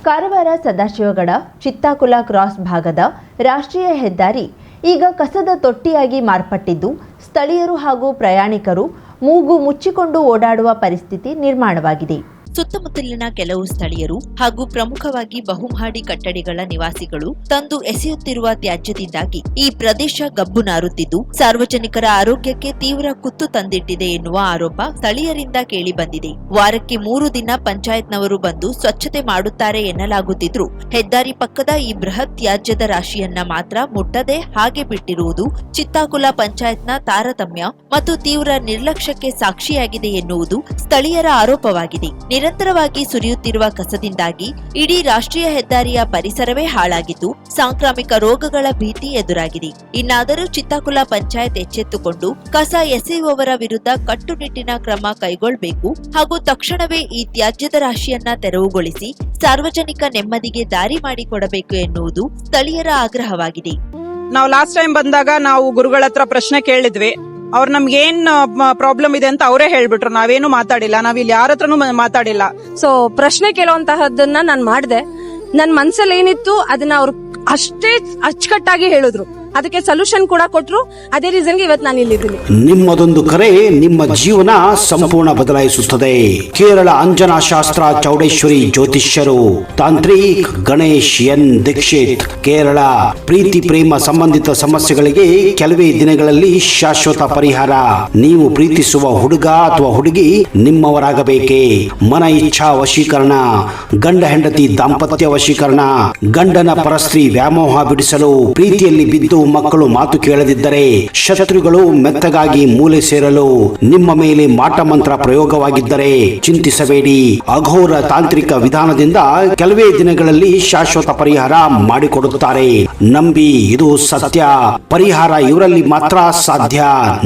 Karwar Sadashivgad ಚಿತ್ತಾಕುಲ cross ಭಾಗದ ರಾಷ್ಟ್ರೀಯ ಹೆದ್ದಾರಿ ಈಗ ಕಸದ ತೊಟ್ಟಿಯಾಗಿ ಮಾರ್ಪಟ್ಟಿದ್ದು ಸ್ಥಳೀಯರು ಹಾಗೂ ಪ್ರಯಾಣಿಕರು ಮೂಗು ಮುಚ್ಚಿಕೊಂಡು ಓಡಾಡುವ ಪರಿಸ್ಥಿತಿ ನಿರ್ಮಾಣವಾಗಿದೆ. ಸುತ್ತಮುತ್ತಲಿನ ಕೆಲವು ಸ್ಥಳೀಯರು ಹಾಗೂ ಪ್ರಮುಖವಾಗಿ ಬಹುಮಹಡಿ ಕಟ್ಟಡಗಳ ನಿವಾಸಿಗಳು ತಂದು ಎಸೆಯುತ್ತಿರುವ ತ್ಯಾಜ್ಯದಿಂದಾಗಿ ಈ ಪ್ರದೇಶ ಗಬ್ಬು ನಾರುತ್ತಿದ್ದು ಸಾರ್ವಜನಿಕರ ಆರೋಗ್ಯಕ್ಕೆ ತೀವ್ರ ಕುತ್ತು ತಂದಿಟ್ಟಿದೆ ಎನ್ನುವ ಆರೋಪ ಸ್ಥಳೀಯರಿಂದ ಕೇಳಿಬಂದಿದೆ. ವಾರಕ್ಕೆ 3 ದಿನ ಪಂಚಾಯತ್ನವರು ಬಂದು ಸ್ವಚ್ಛತೆ ಮಾಡುತ್ತಾರೆ ಎನ್ನಲಾಗುತ್ತಿದ್ರೂ ಹೆದ್ದಾರಿ ಪಕ್ಕದ ಈ ಬೃಹತ್ ತ್ಯಾಜ್ಯದ ರಾಶಿಯನ್ನ ಮಾತ್ರ ಮುಟ್ಟದೆ ಹಾಗೆ ಬಿಟ್ಟಿರುವುದು ಚಿತ್ತಾಕುಲ ಪಂಚಾಯತ್ನ ತಾರತಮ್ಯ ಮತ್ತು ತೀವ್ರ ನಿರ್ಲಕ್ಷ್ಯಕ್ಕೆ ಸಾಕ್ಷಿಯಾಗಿದೆ ಎನ್ನುವುದು ಸ್ಥಳೀಯರ ಆರೋಪವಾಗಿದೆ. ನಿರಂತರವಾಗಿ ಸುರಿಯುತ್ತಿರುವ ಕಸದಿಂದಾಗಿ ಇಡೀ ರಾಷ್ಟ್ರೀಯ ಹೆದ್ದಾರಿಯ ಪರಿಸರವೇ ಹಾಳಾಗಿದ್ದು ಸಾಂಕ್ರಾಮಿಕ ರೋಗಗಳ ಭೀತಿ ಎದುರಾಗಿದೆ. ಇನ್ನಾದರೂ ಚಿತ್ತಾಕುಲ ಪಂಚಾಯತ್ ಎಚ್ಚೆತ್ತುಕೊಂಡು ಕಸ ಎಸೆಯುವವರ ವಿರುದ್ಧ ಕಟ್ಟುನಿಟ್ಟಿನ ಕ್ರಮ ಕೈಗೊಳ್ಳಬೇಕು ಹಾಗೂ ತಕ್ಷಣವೇ ಈ ತ್ಯಾಜ್ಯದ ರಾಶಿಯನ್ನ ತೆರವುಗೊಳಿಸಿ ಸಾರ್ವಜನಿಕ ನೆಮ್ಮದಿಗೆ ದಾರಿ ಮಾಡಿಕೊಡಬೇಕು ಎನ್ನುವುದು ಸ್ಥಳೀಯರ ಆಗ್ರಹವಾಗಿದೆ. ನಾವು ಲಾಸ್ಟ್ ಟೈಮ್ ಬಂದಾಗ ನಾವು ಗುರುಗಳ ಹತ್ರ ಪ್ರಶ್ನೆ ಕೇಳಿದ್ವಿ. ಅವ್ರು ನಮ್ಗೆ ಏನ್ ಪ್ರಾಬ್ಲಮ್ ಇದೆ ಅಂತ ಅವರೇ ಹೇಳ್ಬಿಟ್ರು. ನಾವೇನು ಮಾತಾಡಿಲ್ಲ, ನಾವಿಲ್ಲಿ ಯಾರ ಹತ್ರನೂ ಮಾತಾಡಿಲ್ಲ. ಸೊ ಪ್ರಶ್ನೆ ಕೇಳುವಂತಹದ್ದನ್ನ ನಾನು ಮಾಡಿದೆ. ನನ್ನ ಮನ್ಸಲ್ಲಿ ಏನಿತ್ತು ಅದನ್ನ ಅವ್ರು ಅಷ್ಟೇ ಅಚ್ಚುಕಟ್ಟಾಗಿ ಹೇಳಿದ್ರು. ಅದಕ್ಕೆ ಸೊಲ್ಯೂಷನ್ ಕೂಡ ಕೊಟ್ರು. ಅದೇ ರೀಸನ್ಗೆ ಇವತ್ತು ನಾನು ಇಲ್ಲಿದ್ದೀನಿ. ನಿಮ್ಮದೊಂದು ಕರೆ ನಿಮ್ಮ ಜೀವನ ಸಂಪೂರ್ಣ ಬದಲಾಯಿಸುತ್ತದೆ. ಕೇರಳ ಅಂಜನಾ ಶಾಸ್ತ್ರ ಚೌಡೇಶ್ವರಿ ಜ್ಯೋತಿಷ್ಯರು ತಾಂತ್ರಿಕ್ ಗಣೇಶ್ ಎನ್ ದೀಕ್ಷಿತ್ ಕೇರಳ. ಪ್ರೀತಿ ಪ್ರೇಮ ಸಂಬಂಧಿತ ಸಮಸ್ಯೆಗಳಿಗೆ ಕೆಲವೇ ದಿನಗಳಲ್ಲಿ ಶಾಶ್ವತ ಪರಿಹಾರ. ನೀವು ಪ್ರೀತಿಸುವ ಹುಡುಗ ಅಥವಾ ಹುಡುಗಿ ನಿಮ್ಮವರಾಗಬೇಕೇ? ಮನ ಇಚ್ಛಾ ವಶೀಕರಣ, ಗಂಡ ಹೆಂಡತಿ ದಾಂಪತ್ಯ ವಶೀಕರಣ, ಗಂಡನ ಪರಸ್ತ್ರೀ ವ್ಯಾಮೋಹ ಬಿಡಿಸಲು, ಪ್ರೀತಿಯಲ್ಲಿ ಬಿದ್ದು ಮಕ್ಕಳು ಮಾತು ಕೇಳದಿದ್ದರೆ, ಶತ್ರುಗಳು ಮೆತ್ತಗಾಗಿ ಮೂಲೆ ಸೇರಲು, ನಿಮ್ಮ ಮೇಲೆ ಮಾಟ ಮಂತ್ರ ಪ್ರಯೋಗವಾಗಿದ್ದರೆ ಚಿಂತಿಸಬೇಡಿ. ಅಘೋರ ತಾಂತ್ರಿಕ ವಿಧಾನದಿಂದ ಕೆಲವೇ ದಿನಗಳಲ್ಲಿ ಶಾಶ್ವತ ಪರಿಹಾರ ಮಾಡಿಕೊಡುತ್ತಾರೆ. ನಂಬಿ, ಇದು ಸತ್ಯ. ಪರಿಹಾರ ಇವರಲ್ಲಿ ಮಾತ್ರ ಸಾಧ್ಯ.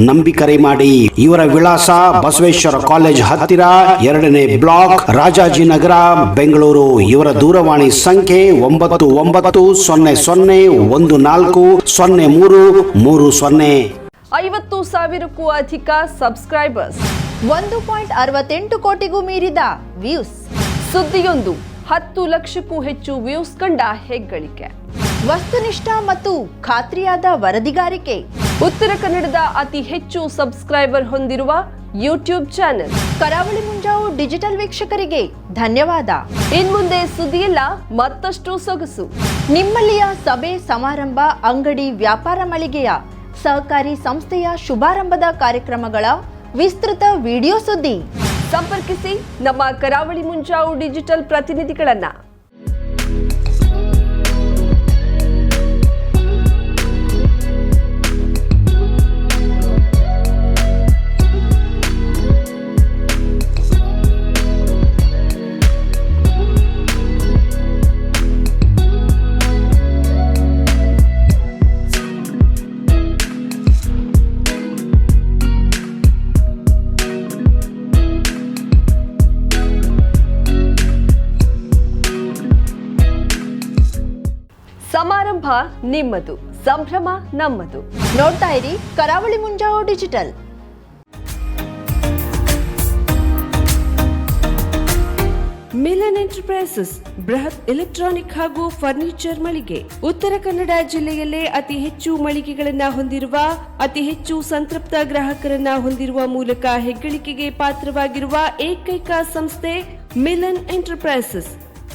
ನಂಬಿ ಕರೆ ಮಾಡಿ. ಇವರ ವಿಳಾಸ ಬಸವೇಶ್ವರ ಕಾಲೇಜ್ ಹತ್ತಿರ 2ನೇ ಬ್ಲಾಕ್, ರಾಜಾಜಿನಗರ, ಬೆಂಗಳೂರು. ಇವರ ದೂರವಾಣಿ ಸಂಖ್ಯೆ 9914140330. 50,000ಕ್ಕೂ ಅಧಿಕ ಸಬ್ಸ್ಕ್ರೈಬರ್ಸ್, 1.68 ಕೋಟಿಗೂ ಮೀರಿದ ವ್ಯೂಸ್. ಸುದ್ದಿಯೊಂದು 10 ಲಕ್ಷಕ್ಕೂ ಹೆಚ್ಚು ವ್ಯೂಸ್ ಕಂಡ ಹೆಗ್ಗಳಿಕೆ. ವಸ್ತುನಿಷ್ಠ ಮತ್ತು ಖಾತ್ರಿಯಾದ ವರದಿಗಾರಿಕೆ. ಉತ್ತರ ಕನ್ನಡದ ಅತಿ ಹೆಚ್ಚು ಸಬ್ಸ್ಕ್ರೈಬರ್ ಹೊಂದಿರುವ ಯೂಟ್ಯೂಬ್ ಚಾನೆಲ್ ಕರಾವಳಿ ಮುಂಜಾವು ಡಿಜಿಟಲ್ ವೀಕ್ಷಕರಿಗೆ ಧನ್ಯವಾದ. ಇನ್ಮುಂದೆ ಸುದ್ದಿಯಲ್ಲ ಮತ್ತಷ್ಟು ಸೊಗಸು. ನಿಮ್ಮಲ್ಲಿಯ ಸಭೆ ಸಮಾರಂಭ, ಅಂಗಡಿ, ವ್ಯಾಪಾರ ಮಳಿಗೆಯ ಸಹಕಾರಿ ಸಂಸ್ಥೆಯ ಶುಭಾರಂಭದ ಕಾರ್ಯಕ್ರಮಗಳ ವಿಸ್ತೃತ ವಿಡಿಯೋ ಸುದ್ದಿ. ಸಂಪರ್ಕಿಸಿ ನಮ್ಮ ಕರಾವಳಿ ಮುಂಜಾವು ಡಿಜಿಟಲ್ ಪ್ರತಿನಿಧಿಗಳನ್ನ. ಸಮಾರಂಭ ನಿಮ್ಮದು, ಸಂಭ್ರಮ ನಮ್ಮದು. ನೋಡ್ತಾ ಇರಿ ಕರಾವಳಿ ಮುಂಜಾವು ಡಿಜಿಟಲ್. ಮಿಲನ್ ಎಂಟರ್ಪ್ರೈಸಸ್ ಬೃಹತ್ ಎಲೆಕ್ಟ್ರಾನಿಕ್ ಹಾಗೂ ಫರ್ನಿಚರ್ ಮಳಿಗೆ. ಉತ್ತರ ಕನ್ನಡ ಜಿಲ್ಲೆಯಲ್ಲೇ ಅತಿ ಹೆಚ್ಚು ಮಳಿಗೆಗಳನ್ನ ಹೊಂದಿರುವ, ಅತಿ ಹೆಚ್ಚು ಸಂತೃಪ್ತ ಗ್ರಾಹಕರನ್ನ ಹೊಂದಿರುವ ಮೂಲಕ ಹೆಗ್ಗಳಿಕೆಗೆ ಪಾತ್ರವಾಗಿರುವ ಏಕೈಕ ಸಂಸ್ಥೆ ಮಿಲನ್ ಎಂಟರ್ಪ್ರೈಸಸ್.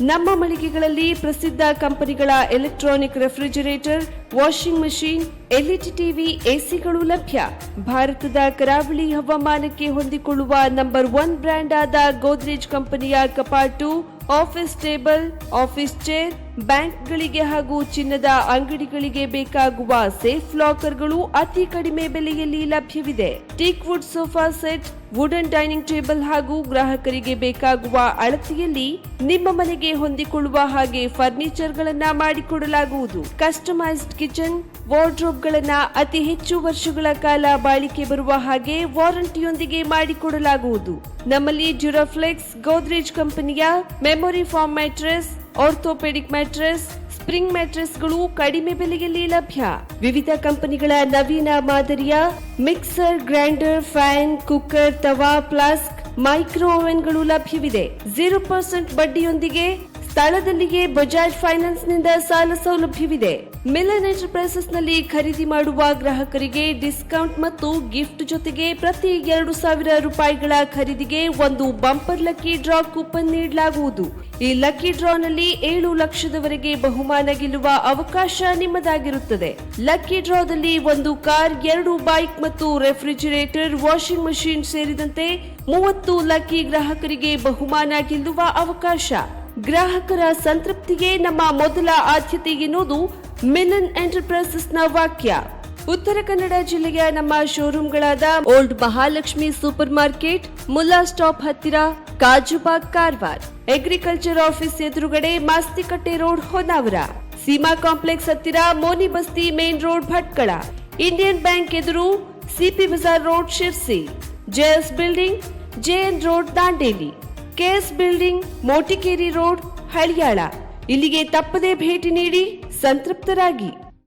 ನಮ್ಮ ಮಳಿಗೆಗಳಲ್ಲಿ ಪ್ರಸಿದ್ಧ ಕಂಪನಿಗಳ electronic refrigerator, washing machine, LED TV, ಎಸಿಗಳು ಲಭ್ಯ. ಭಾರತದ ಕರಾವಳಿ ಹವಾಮಾನಕ್ಕೆ ಹೊಂದಿಕೊಳ್ಳುವ ನಂಬರ್ 1 ಬ್ರ್ಯಾಂಡ್ ಆದ ಗೋದ್ರೇಜ್ ಕಂಪನಿಯ ಕಪಾಟು, ಆಫೀಸ್ ಟೇಬಲ್, ಆಫೀಸ್ ಚೇರ್, ಬ್ಯಾಂಕ್ಗಳಿಗೆ ಹಾಗೂ ಚಿನ್ನದ ಅಂಗಡಿಗಳಿಗೆ ಬೇಕಾಗುವ ಸೇಫ್ ಲಾಕರ್ಗಳು ಅತಿ ಕಡಿಮೆ ಬೆಲೆಯಲ್ಲಿ ಲಭ್ಯವಿದೆ. Teak wood sofa set, wooden dining table ಹಾಗೂ ಗ್ರಾಹಕರಿಗೆ ಬೇಕಾಗುವ ಅಳತೆಯಲ್ಲಿ ನಿಮ್ಮ ಮನೆಗೆ ಹೊಂದಿಕೊಳ್ಳುವ ಹಾಗೆ ಫರ್ನಿಚರ್ ಗಳನ್ನ ಮಾಡಿಕೊಡಲಾಗುವುದು. ಕಸ್ಟಮೈಸ್ಡ್ ಕಿಚನ್, ವಾರ್ಡ್ರೋಬ್ ಗಳನ್ನ ಅತಿ ಹೆಚ್ಚು ವರ್ಷಗಳ ಕಾಲ ಬಾಳಿಕೆ ಬರುವ ಹಾಗೆ ವಾರಂಟಿಯೊಂದಿಗೆ ಮಾಡಿಕೊಡಲಾಗುವುದು. ನಮ್ಮಲ್ಲಿ ಡ್ಯೂರಾಫ್ಲೆಕ್ಸ್, ಗೋದ್ರೇಜ್ ಕಂಪನಿಯ memory foam mattress, orthopaedic mattress, spring ಮ್ಯಾಟ್ರೆಸ್ಗಳು ಕಡಿಮೆ ಬೆಲೆಯಲ್ಲಿ ಲಭ್ಯ. ವಿವಿಧ ಕಂಪನಿಗಳ ನವೀನ ಮಾದರಿಯ mixer, grinder, fan, cooker, tawa, flask, micro ಓವೆನ್ಗಳು ಲಭ್ಯವಿದೆ. 0% ಬಡ್ಡಿಯೊಂದಿಗೆ ಸ್ಥಳದಲ್ಲಿಯೇ ಬಜಾಜ್ ಫೈನಾನ್ಸ್ ನಿಂದ ಸಾಲ ಸೌಲಭ್ಯವಿದೆ. ಮಿಲನ್ ಎಂಟರ್ಪ್ರೈಸಸ್ ನಲ್ಲಿ ಖರೀದಿ ಮಾಡುವ ಗ್ರಾಹಕರಿಗೆ ಡಿಸ್ಕೌಂಟ್ ಮತ್ತು ಗಿಫ್ಟ್ ಜೊತೆಗೆ ಪ್ರತಿ 2,000 ರೂಪಾಯಿಗಳ ಖರೀದಿಗೆ ಒಂದು ಬಂಪರ್ ಲಕ್ಕಿ ಡ್ರಾ ಕೂಪನ್ ನೀಡಲಾಗುವುದು. ಈ ಲಕ್ಕಿ ಡ್ರಾನಲ್ಲಿ 7 ಲಕ್ಷದವರೆಗೆ ಬಹುಮಾನ ಗೆಲ್ಲುವ ಅವಕಾಶ ನಿಮ್ಮದಾಗಿರುತ್ತದೆ. ಲಕ್ಕಿ ಡ್ರಾದಲ್ಲಿ 1 ಕಾರ್, 2 ಬೈಕ್ ಮತ್ತು ರೆಫ್ರಿಜಿರೇಟರ್, ವಾಷಿಂಗ್ ಮಷಿನ್ ಸೇರಿದಂತೆ 30 ಲಕ್ಕಿ ಗ್ರಾಹಕರಿಗೆ ಬಹುಮಾನ ಗೆಲ್ಲುವ ಅವಕಾಶ. ಗ್ರಾಹಕರ ಸಂತೃಪ್ತಿಗೆ ನಮ್ಮ ಮೊದಲ ಆದ್ಯತೆ ಎನ್ನುವುದು ಮಿಲನ್ ಎಂಟರ್ಪ್ರೈಸಸ್ನ ವಾಕ್ಯ. ಉತ್ತರ ಕನ್ನಡ ಜಿಲ್ಲೆಯ ನಮ್ಮ ಶೋರೂಮ್ಗಳಾದ old Mahalakshmi super market, Mulla stop ಹತ್ತಿರ, ಕಾಜುಬಾಗ್ ಕಾರವಾರ, ಅಗ್ರಿಕಲ್ಚರ್ ಆಫೀಸ್ ಎದುರುಗಡೆ ಮಾಸ್ತಿಕಟ್ಟೆ ರೋಡ್ ಹೊನ್ನಾವರ, ಸೀಮಾ ಕಾಂಪ್ಲೆಕ್ಸ್ ಹತ್ತಿರ Moni Basti main road Bhatkal, Indian bank ಎದುರು CP Bazaar road Sirsi, JS building JN road Dandeli, KS building Motikeri road Haliyal. ಇಲ್ಲಿಗೆ ತಪ್ಪದೇ ಭೇಟಿ ನೀಡಿ ಸಂತೃಪ್ತರಾಗಿ.